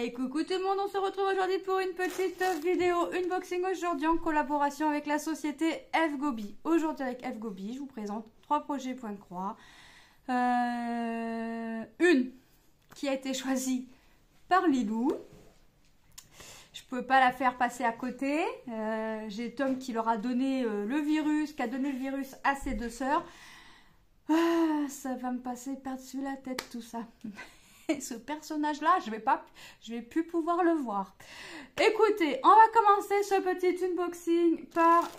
Hey, coucou tout le monde, on se retrouve aujourd'hui pour une petite vidéo unboxing aujourd'hui en collaboration avec la société Fgobi. Aujourd'hui avec Fgobi, je vous présente 3 projets point de croix. Une qui a été choisie par Lilou. Je ne peux pas la faire passer à côté. J'ai Tom qui leur a donné le virus, qui a donné le virus à ses deux sœurs. Ça va me passer par-dessus la tête tout ça. Et ce personnage-là, je vais plus pouvoir le voir. Écoutez, on va commencer ce petit unboxing par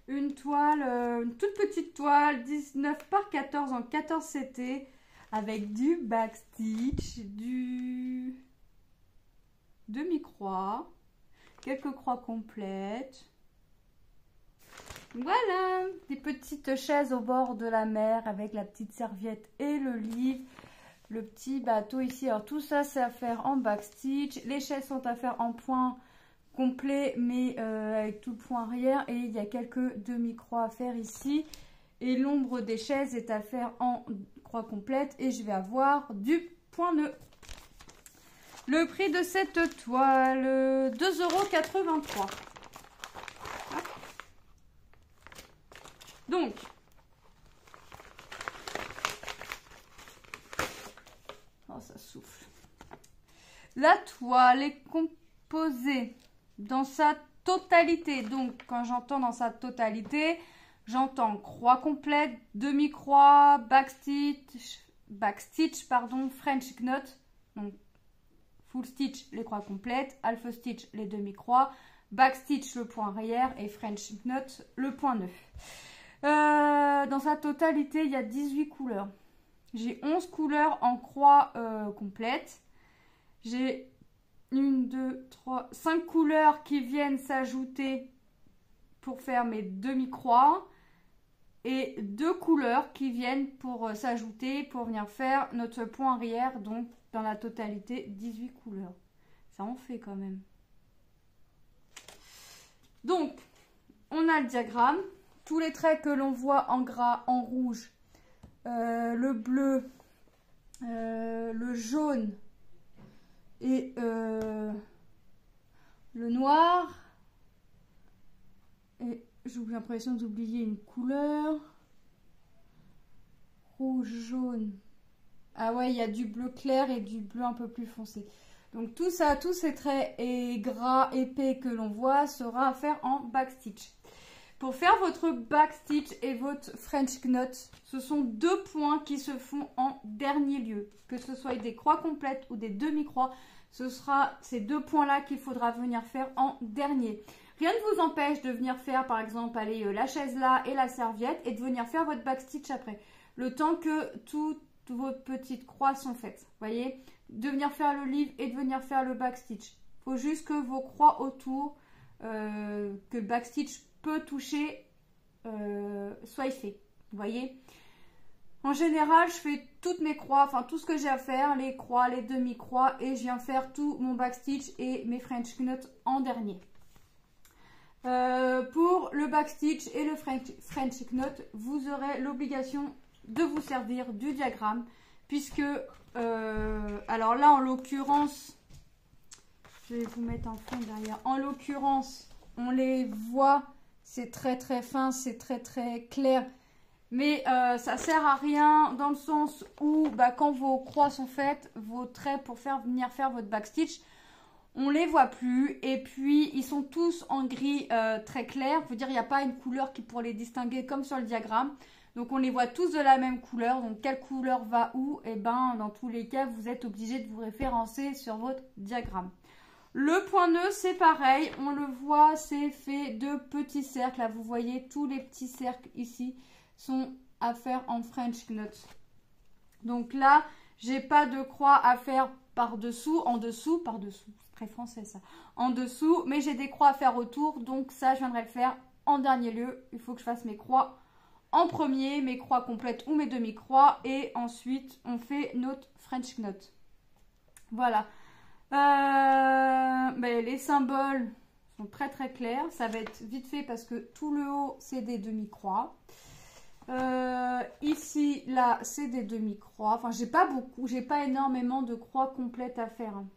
une toile, une toute petite toile, 19 par 14 en 14 CT, avec du backstitch, du demi-croix, quelques croix complètes. Voilà, des petites chaises au bord de la mer avec la petite serviette et le livre. Le petit bateau ici, alors tout ça c'est à faire en backstitch. Les chaises sont à faire en point complet mais avec tout le point arrière. Et il y a quelques demi-croix à faire ici. Et l'ombre des chaises est à faire en croix complète. Et je vais avoir du point nœud. Le prix de cette toile, 2,83 €. Donc, oh, ça souffle. La toile est composée dans sa totalité. Donc, quand j'entends dans sa totalité, j'entends croix complète, demi-croix, backstitch, pardon, French knot. Donc, full stitch, les croix complètes, half stitch, les demi-croix, backstitch, le point arrière et French knot, le point nœud. Dans sa totalité, il y a 18 couleurs. J'ai 11 couleurs en croix complète. J'ai 5 couleurs qui viennent s'ajouter pour faire mes demi-croix. Et 2 couleurs qui viennent pour s'ajouter pour venir faire notre point arrière. Donc, dans la totalité, 18 couleurs. Ça en fait quand même. Donc, on a le diagramme. Tous les traits que l'on voit en gras, en rouge, le bleu, le jaune et le noir. Et j'ai l'impression d'oublier une couleur. Rouge, jaune. Ah ouais, il y a du bleu clair et du bleu un peu plus foncé. Donc tout ça, tous ces traits et gras épais que l'on voit sera à faire en backstitch. Pour faire votre backstitch et votre French knot, ce sont 2 points qui se font en dernier lieu. Que ce soit des croix complètes ou des demi-croix, ce sera ces 2 points-là qu'il faudra venir faire en dernier. Rien ne vous empêche de venir faire, par exemple, la chaise là et la serviette et de venir faire votre backstitch après. Le temps que toutes vos petites croix sont faites. Voyez, de venir faire le livre et de venir faire le backstitch. Il faut juste que vos croix autour, que le backstitch peut toucher, soit fait. Vous voyez, en général je fais toutes mes croix, enfin tout ce que j'ai à faire, les croix, les demi-croix, et je viens faire tout mon backstitch et mes French knots en dernier. Pour le backstitch et le French knot, vous aurez l'obligation de vous servir du diagramme, puisque alors là en l'occurrence, je vais vous mettre en fond derrière, en l'occurrence on les voit. C'est très très fin, c'est très très clair. Mais ça sert à rien dans le sens où quand vos croix sont faites, vos traits pour venir faire votre backstitch, on les voit plus. Et puis ils sont tous en gris très clair. Faut dire, il n'y a pas une couleur qui pour les distinguer comme sur le diagramme. Donc on les voit tous de la même couleur. Donc quelle couleur va où? Et dans tous les cas, vous êtes obligé de vous référencer sur votre diagramme. Le point nœud, c'est pareil, on le voit, c'est fait de petits cercles. Là, vous voyez, tous les petits cercles ici sont à faire en French knot. Donc là, j'ai pas de croix à faire par-dessous, en dessous, par-dessous, c'est très français ça, en dessous, mais j'ai des croix à faire autour, donc ça, je viendrai le faire en dernier lieu. Il faut que je fasse mes croix en premier, mes croix complètes ou mes demi-croix, et ensuite, on fait notre French knot. Voilà. Les symboles sont très très clairs. Ça va être vite fait parce que tout le haut c'est des demi-croix. Ici, là, c'est des demi-croix. Enfin, j'ai pas beaucoup, j'ai pas énormément de croix complètes à faire, hein.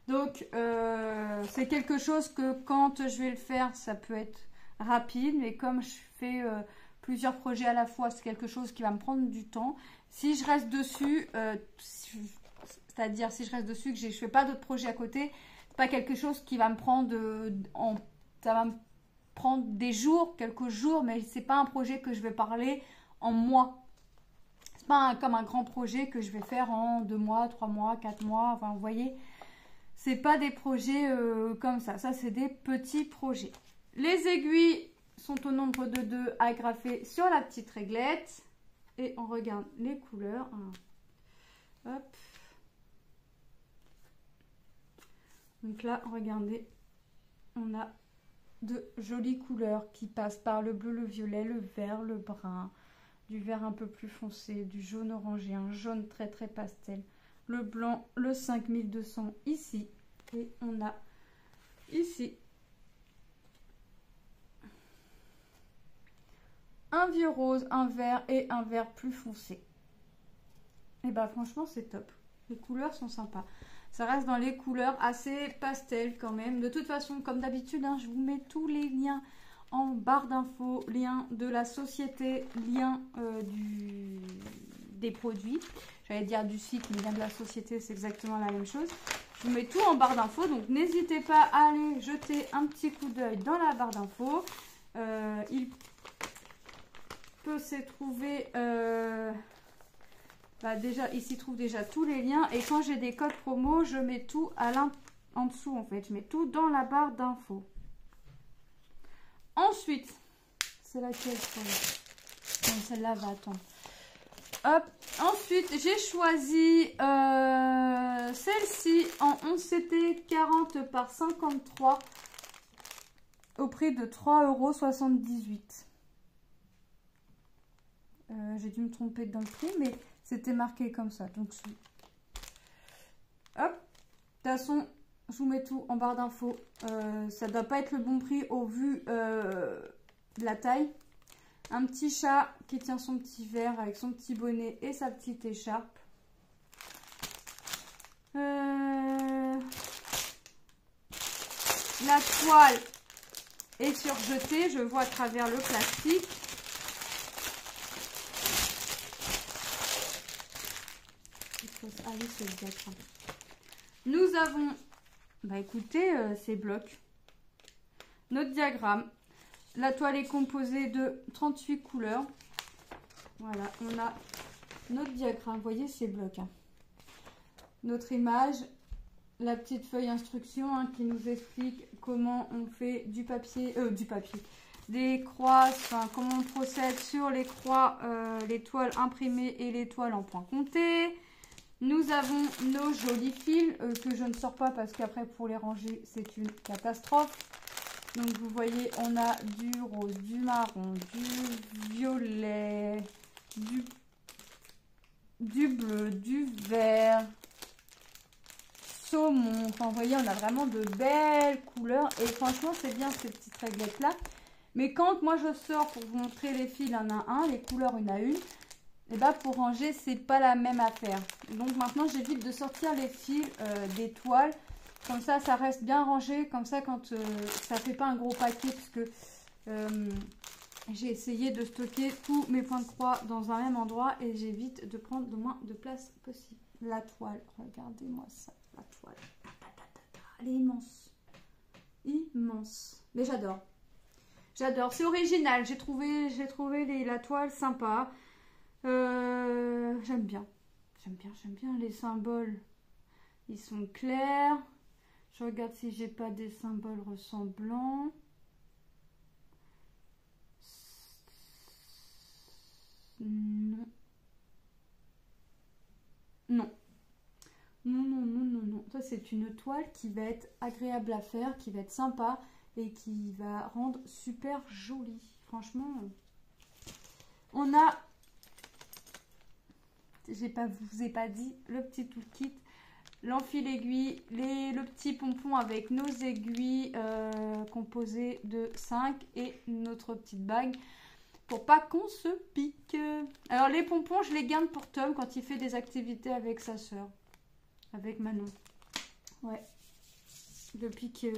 Donc, c'est quelque chose que quand je vais le faire, ça peut être rapide. Mais comme je fais plusieurs projets à la fois, c'est quelque chose qui va me prendre du temps. Si je reste dessus, c'est-à-dire si je reste dessus, que je ne fais pas d'autres projets à côté, c'est pas quelque chose qui va me prendre ça va me prendre des jours, quelques jours, mais c'est pas un projet que je vais parler en mois. C'est pas comme un grand projet que je vais faire en 2 mois, 3 mois, 4 mois. Enfin, vous voyez, c'est pas des projets comme ça. Ça, c'est des petits projets. Les aiguilles sont au nombre de 2 agrafées sur la petite réglette. Et on regarde les couleurs. Alors, hop. Donc là, regardez, on a de jolies couleurs qui passent par le bleu, le violet, le vert, le brun, du vert un peu plus foncé, du jaune orangé, un jaune très très pastel, le blanc, le 5200 ici, et on a ici un vieux rose, un vert et un vert plus foncé. Et bah franchement c'est top, les couleurs sont sympas. Ça reste dans les couleurs assez pastel quand même. De toute façon, comme d'habitude, hein, je vous mets tous les liens en barre d'infos. Lien de la société, lien des produits. J'allais dire du site, mais lien de la société, c'est exactement la même chose. Je vous mets tout en barre d'infos. Donc, n'hésitez pas à aller jeter un petit coup d'œil dans la barre d'infos. Il peut se trouver... déjà, il s'y trouve déjà tous les liens. Et quand j'ai des codes promo, je mets tout en dessous en fait. Je mets tout dans la barre d'infos. Ensuite, c'est laquelle celle-là va attendre. Hop. Ensuite, j'ai choisi celle-ci en 11CT 40 par 53 au prix de 3,78 €. J'ai dû me tromper dans le prix, mais... c'était marqué comme ça. Donc, hop. De toute façon, je vous mets tout en barre d'infos. Ça ne doit pas être le bon prix au vu de la taille. Un petit chat qui tient son petit verre avec son petit bonnet et sa petite écharpe. La toile est surjetée. Je vois à travers le plastique. Ah oui, c'est le diagramme. Nous avons, écoutez, ces blocs. Notre diagramme. La toile est composée de 38 couleurs. Voilà, on a notre diagramme. Vous voyez ces blocs, hein. Notre image, la petite feuille instruction, hein, qui nous explique comment on fait du papier, des croix, enfin comment on procède sur les croix, les toiles imprimées et les toiles en point compté. Nous avons nos jolis fils que je ne sors pas parce qu'après pour les ranger c'est une catastrophe. Donc vous voyez on a du rose, du marron, du violet, du bleu, du vert, saumon. Enfin vous voyez on a vraiment de belles couleurs et franchement c'est bien ces petites réglettes là. Mais quand moi je sors pour vous montrer les fils un à un, les couleurs une à une, et bah pour ranger c'est pas la même affaire. Donc maintenant j'évite de sortir les fils des toiles, comme ça ça reste bien rangé, comme ça quand ça fait pas un gros paquet, parce que j'ai essayé de stocker tous mes points de croix dans un même endroit et j'évite de prendre le moins de place possible. La toile, regardez-moi ça, la toile, elle est immense, immense, mais j'adore, c'est original, j'ai trouvé la toile sympa. J'aime bien les symboles, ils sont clairs. Je regarde si j'ai pas des symboles ressemblants. Non. Non. Ça c'est une toile qui va être agréable à faire, qui va être sympa et qui va rendre super jolie. Franchement, on a... je vous ai pas dit, le petit toolkit, l'enfil aiguille, le petit pompon avec nos aiguilles composées de 5 et notre petite bague. pour pas qu'on se pique. Alors les pompons, je les garde pour Tom quand il fait des activités avec sa soeur, avec Manon. Ouais. Depuis qu'il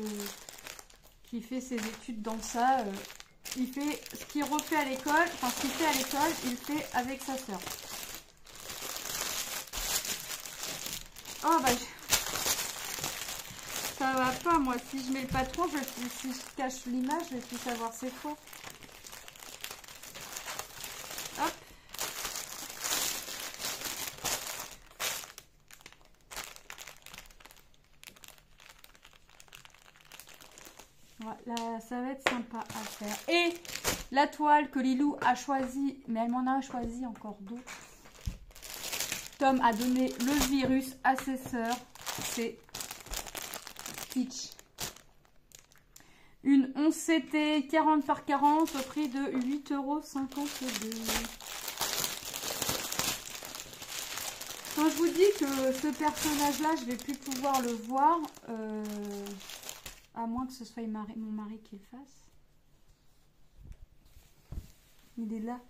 fait ses études dans ça, il fait ce qu'il refait à l'école, enfin ce qu'il fait à l'école, il fait avec sa soeur. Oh bah ça va pas, moi. Si je mets le patron, si je cache l'image, je vais plus savoir c'est quoi. Hop. Voilà, ça va être sympa à faire. Et la toile que Lilou a choisie, mais elle m'en a choisi encore d'autres. Tom a donné le virus à ses sœurs. C'est Stitch. Une 11 CT 40 x 40 au prix de 8,52 €. Quand je vous dis que ce personnage-là, je vais plus pouvoir le voir, à moins que ce soit mon mari qui le fasse. Il est là.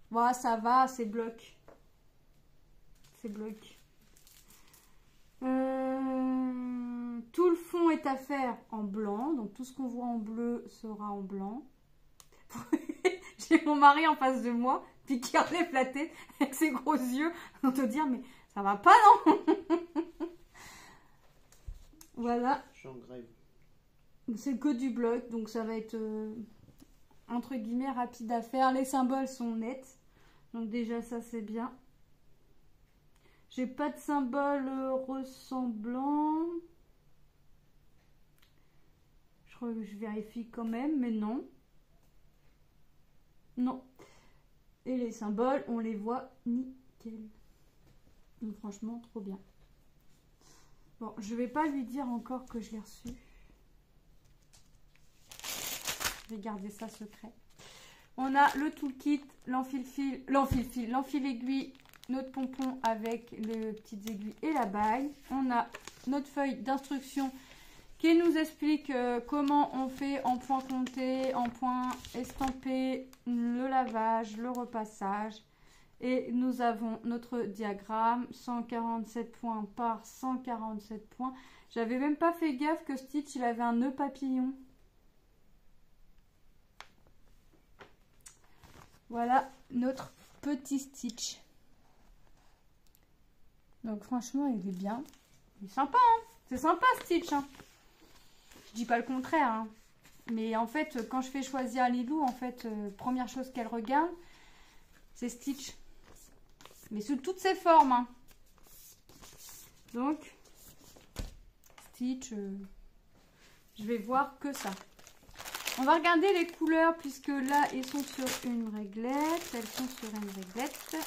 Voilà, ça va, c'est bloc. C'est bloc. Tout le fond est à faire en blanc. Donc tout ce qu'on voit en bleu sera en blanc. J'ai mon mari en face de moi, puis qui a flatté avec ses gros yeux. On te dire, mais ça va pas, non? Voilà. Je suis en grève. C'est que du bloc, donc ça va être entre guillemets rapide à faire. Les symboles sont nets, donc déjà ça c'est bien. J'ai pas de symbole ressemblant. Je crois que je vérifie quand même, mais non. Non. Et les symboles, on les voit nickel. Donc franchement, trop bien. Bon, je vais pas lui dire encore que je l'ai reçu. Je vais garder ça secret. On a le toolkit, l'enfile aiguille, notre pompon avec les petites aiguilles et la bague. On a notre feuille d'instruction qui nous explique comment on fait en point compté, en point estampé, le lavage, le repassage. Et nous avons notre diagramme, 147 points par 147 points. J'avais même pas fait gaffe que Stitch, il avait un nœud papillon. Voilà notre petit Stitch. Donc franchement, il est bien. Il est sympa, hein. C'est sympa Stitch, hein. Je dis pas le contraire, hein. Mais en fait, quand je fais choisir à Lilou, en fait, première chose qu'elle regarde, c'est Stitch. Mais sous toutes ses formes, hein. Donc, Stitch, je vais voir que ça. On va regarder les couleurs, puisque là, ils sont sur une réglette. Elles sont sur une réglette.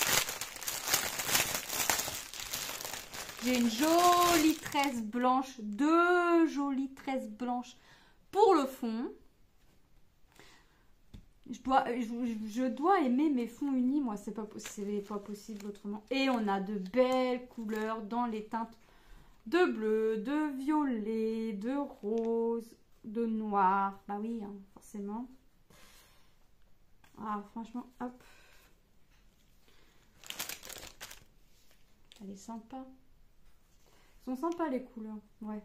J'ai une jolie tresse blanche, 2 jolies tresses blanches pour le fond. Je dois aimer mes fonds unis, moi, c'est pas possible autrement. Et on a de belles couleurs dans les teintes de bleu, de violet, de rose, de noir. Bah oui, hein, forcément. Ah, franchement, hop. Elle est sympa. Elles sont sympas les couleurs, ouais.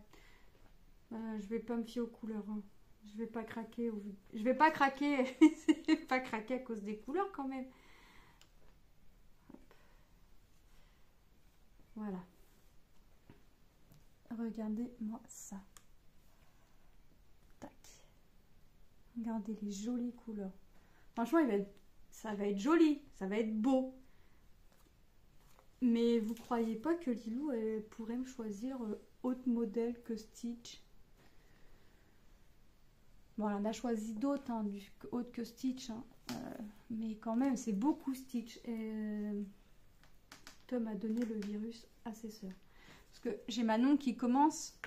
Je vais pas me fier aux couleurs, hein. Je vais pas craquer. Je vais pas craquer. Je vais pas craquer à cause des couleurs quand même. Hop. Voilà. Regardez-moi ça. Tac. Regardez les jolies couleurs. Franchement, ça va être joli. Ça va être beau. Mais vous croyez pas que Lilou elle pourrait me choisir autre modèle que Stitch? Bon, elle en a choisi d'autres, hein, autres que Stitch. Hein. Mais quand même, c'est beaucoup Stitch. Et Tom a donné le virus à ses sœurs. Parce que j'ai Manon qui commence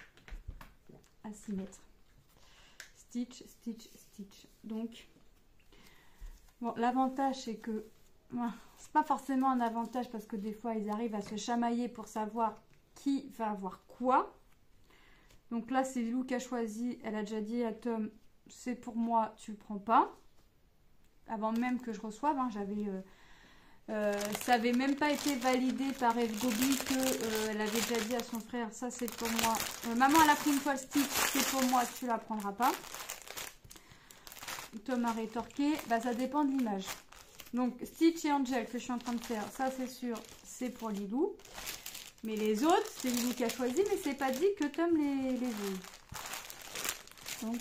à s'y mettre. Stitch, Stitch, Stitch. Donc, bon, l'avantage, c'est que... c'est pas forcément un avantage parce que des fois, ils arrivent à se chamailler pour savoir qui va avoir quoi. Donc là, c'est Lilou qui a choisi. Elle a déjà dit à Tom... C'est pour moi, tu le prends pas. avant même que je reçoive. Hein, ça avait même pas été validé par Eve Gobi que elle avait déjà dit à son frère, ça c'est pour moi. Maman, elle a pris une toile Stitch, c'est pour moi, tu la prendras pas. Tom a rétorqué, bah ça dépend de l'image. Donc Stitch et Angel que je suis en train de faire, ça c'est sûr, c'est pour Lilou. Mais les autres, c'est Lilou qui a choisi, mais c'est pas dit que Tom les veut. Donc,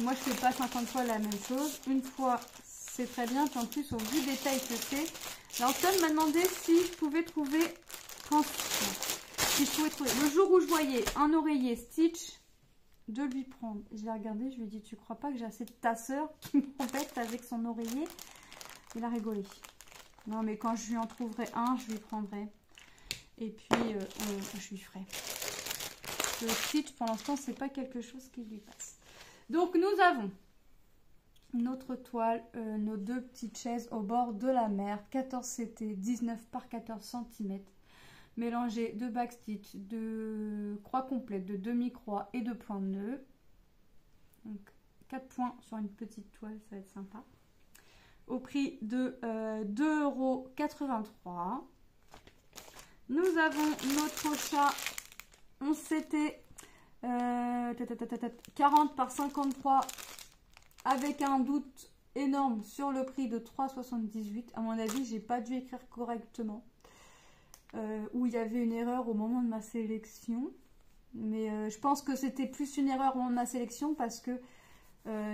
moi je fais pas 50 fois la même chose. Une fois, c'est très bien. Puis en plus, au vu des tailles que c'est. Alors Tom m'a demandé si je pouvais trouver... Si je pouvais trouver... Le jour où je voyais un oreiller Stitch, de lui prendre. Je l'ai regardé, je lui ai dit, tu crois pas que j'ai assez de tasseur qui m'embête avec son oreiller? Il a rigolé. Non, mais quand je lui en trouverai un, je lui prendrai. Et puis, je lui ferai. Le Stitch, pour l'instant, c'est pas quelque chose qui lui passe. Donc, nous avons notre toile, nos deux petites chaises au bord de la mer. 14 CT, 19 par 14 cm. Mélangé de backstitch, de croix complète, de demi-croix et de points de nœud. Donc 4 points sur une petite toile, ça va être sympa. Au prix de 2,83 €. Nous avons notre chat 11 CT 40 par 53 avec un doute énorme sur le prix de 3,78 €. À mon avis, j'ai pas dû écrire correctement. Où il y avait une erreur au moment de ma sélection. Mais je pense que c'était plus une erreur au moment de ma sélection parce que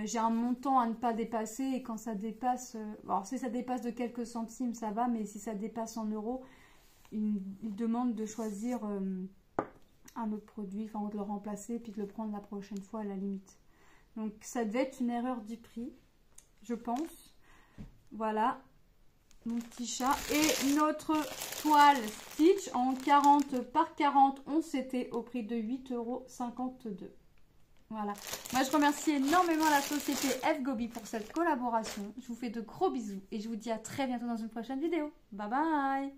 j'ai un montant à ne pas dépasser et quand ça dépasse... alors si ça dépasse de quelques centimes, ça va, mais si ça dépasse en euros, il demande de choisir un autre produit, enfin de le remplacer et puis de le prendre la prochaine fois à la limite. Donc ça devait être une erreur du prix, je pense. Voilà. Mon petit chat et notre toile Stitch en 40 par 40 11 CT au prix de 8,52 €. Voilà. Moi, je remercie énormément la société Eve Gobi pour cette collaboration. Je vous fais de gros bisous et je vous dis à très bientôt dans une prochaine vidéo. Bye bye!